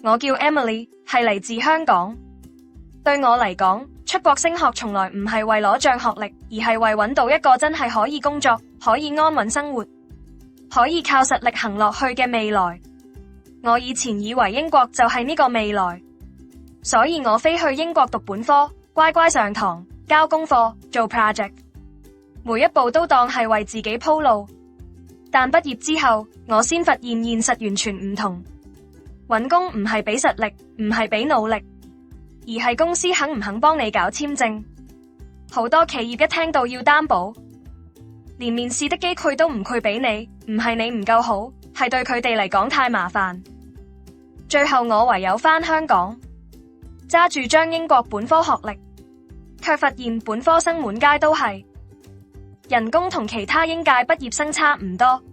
我叫 Emily， 係嚟自香港。對我嚟講，出國升學從來唔係為攞獎學歷，而係為揾到一個真係可以工作、可以安穩生活、可以靠實力行落去嘅未來。我以前以為英國就係呢個未來，所以我飛去英國讀本科，乖乖上堂、交功課、做 project， 每一步都當係為自己鋪路。但畢業之後，我先發現現實完全唔同。揾工唔係比實力，唔係比努力，而係公司肯唔肯幫你搞簽證。好多企業一聽到要擔保，連面試的機會都唔配俾你，唔係你唔夠好，係對佢哋嚟講太麻煩。最後我唯有返香港，揸住張英國本科學歷，卻發現本科生滿街都係，人工同其他應屆畢業生差唔多。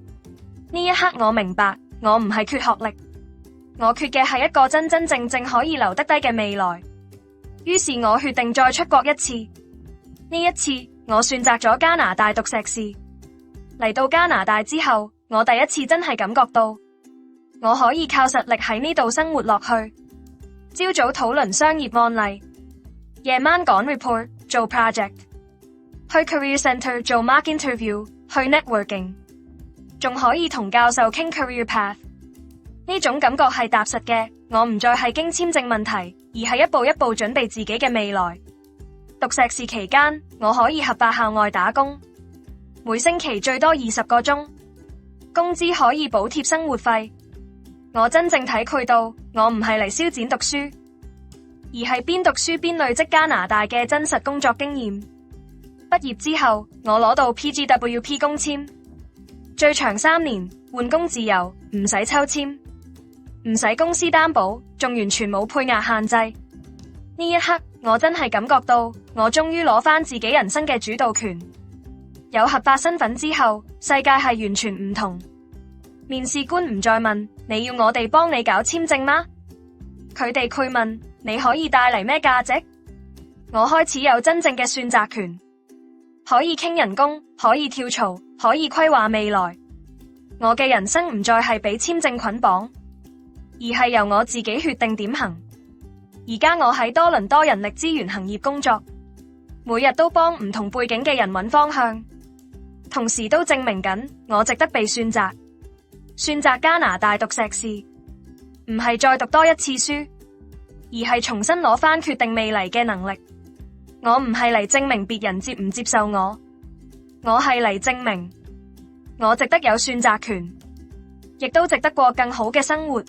呢一刻我明白，我唔係缺學歷，我缺嘅係一個真真正正可以留得低嘅未來。於是我決定再出國一次。呢一次我選擇咗加拿大讀碩士。嚟到加拿大之後，我第一次真係感覺到我可以靠實力喺呢度生活落去。朝早討論商業案例，夜晚趕 report 做 project， 去 career center 做 mock interview， 去 networking， 仲可以同教授傾 career path。呢種感覺係踏實嘅，我唔再係經簽證問題，而係一步一步準備自己嘅未來。讀碩士期間，我可以合法校外打工，每星期最多20個鐘，工資可以補貼生活費。我真正體會到，我唔係嚟燒錢讀書，而係邊讀書邊累積加拿大嘅真實工作經驗。畢業之後，我攞到 PGWP 工簽，最長3年，換工自由，唔使抽簽，唔使公司擔保，仲完全冇配額限制。呢一刻，我真係感覺到，我終於攞返自己人生嘅主導權。有合法身份之後，世界係完全唔同。面試官唔再問你要我哋幫你搞簽證嗎？佢哋會問你可以帶嚟咩價值？我開始有真正嘅選擇權，可以傾人工，可以跳槽，可以規劃未來。我嘅人生唔再係俾簽證捆綁，而係由我自己決定點行。而家我喺多倫多人力資源行業工作，每日都幫唔同背景嘅人揾方向，同時都證明緊我值得被選擇。選擇加拿大讀碩士，唔係再讀多一次書，而係重新攞返決定未來嘅能力。我唔係嚟證明別人接唔接受我係嚟證明我值得有選擇權，亦都值得過更好嘅生活。